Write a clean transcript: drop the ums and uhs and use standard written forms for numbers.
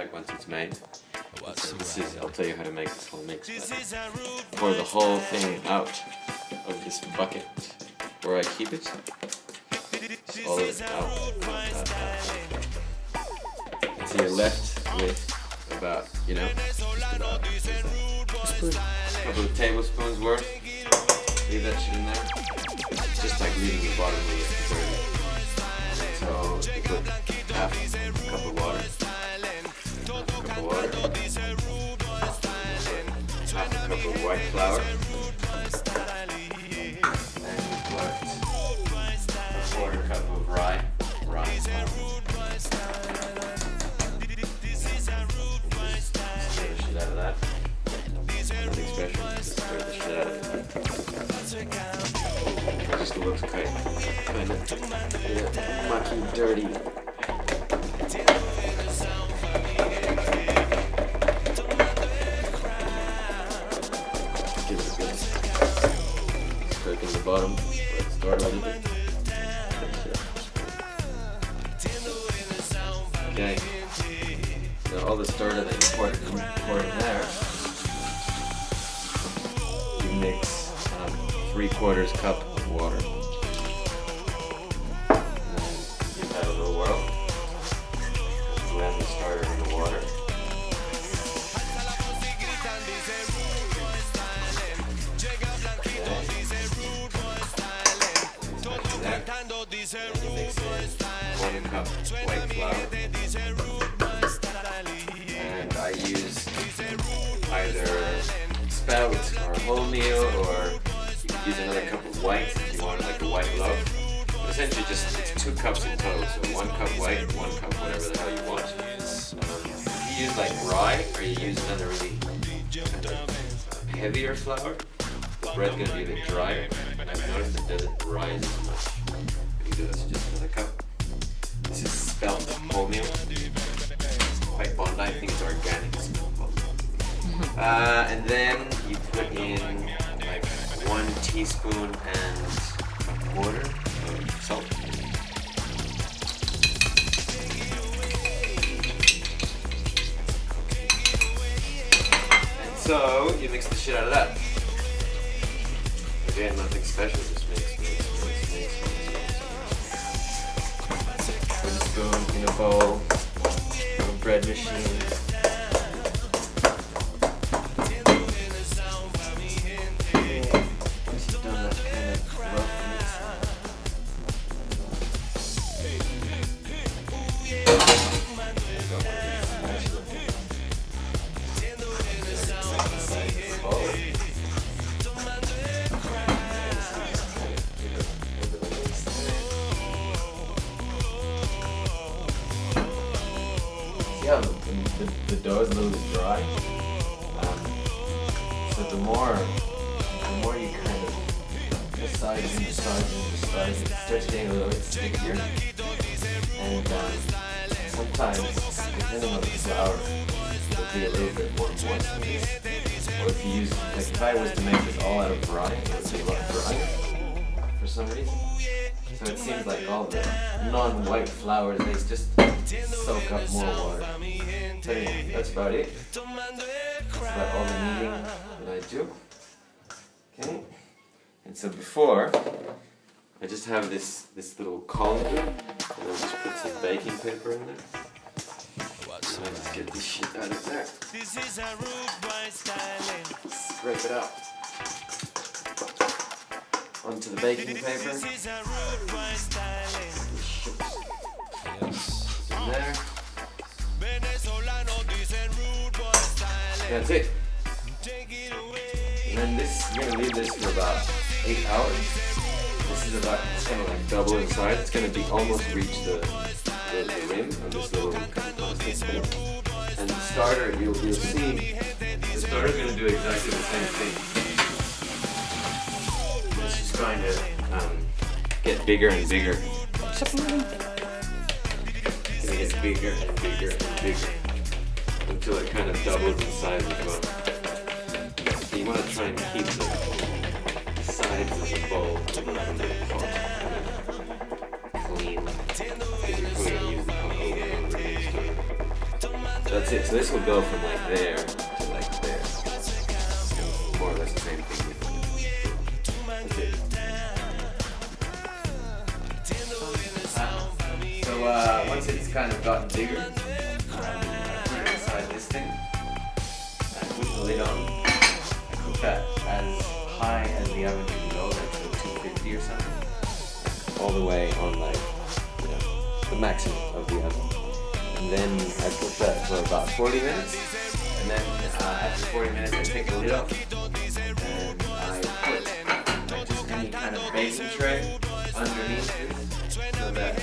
like once it's made. So this is, I'll tell you how to make this whole mix. Pour the whole thing out of this bucket where I keep it. Just all of it out. And so you're left with about, you know, just about a couple of tablespoons worth. Leave that shit in there. It's just like leaving the bottom of it dirty. So you put half a cup of water. Half a cup of white flour. And you put a quarter cup of rye. Stir the shit out of that. Nothing special, just stir the shit out of it. It just looks kind of mucky, dirty. Give it a good stirk in the bottom, let it start a little bit. Okay, now all the starter that you poured in there, you mix 3/4 cup of water. And then give that a little whirl. Blend the starter in the water. And you mix in 1 cup white flour. And I use either spout or wholemeal, or you could use another cup of white if you wanted like a white loaf. But essentially just it's 2 cups in total, so 1 cup white, 1 cup whatever the hell you want. If you use like rye, or you use another really heavier flour, the bread's going to be a bit drier. And I've noticed it doesn't rise as much. If you do this, just another cup. This is spelt wholemeal. It's quite Bondi, I think it's organic. And then you put in like 1 teaspoon and a quarter of salt. And so you mix the shit out of that. Again, nothing special, just mix. Put a spoon in a bowl, a bread machine. Yeah, the dough is a little bit dry. So the more you kind of massage it, it starts getting a little bit stickier. And sometimes, depending on the flour, it'll be a little bit more moist than this. Or if you use, like if I was to make this all out of rye, it would be a lot drier for some reason. So it seems like all the non-white flours, they just soak up more water. So anyway, that's about it. That's about all the kneading that I do. Okay. And so before, I just have this little colander, and I'll just put some baking paper in there. So I just get this shit out of there. Scrape it out onto the baking paper. In there. That's it. And then this, you're gonna leave this for about 8 hours. This is about, it's kind of like double in size. It's gonna be almost reach the rim of this little kind of plastic thing. And the starter, you'll see, the starter's gonna do exactly the same thing. It's just trying to get bigger and bigger. It's gonna get bigger and bigger and bigger until it kind of doubles in size as well. So you want to try and keep the sides of the bowl of the pot clean, because you're going to use the pot over and over again. So that's it. So this will go from like there to like there. More or less the same thing. That's it. So once it's kind of gotten bigger, I put it inside this thing. I put the lid on. I cook that as high as the oven can go, like so 250 or something. All the way on like, you know, the maximum of the oven. And then I cook that for about 40 minutes. And then after 40 minutes I take the lid off. And I put like just any kind of baking tray underneath it so that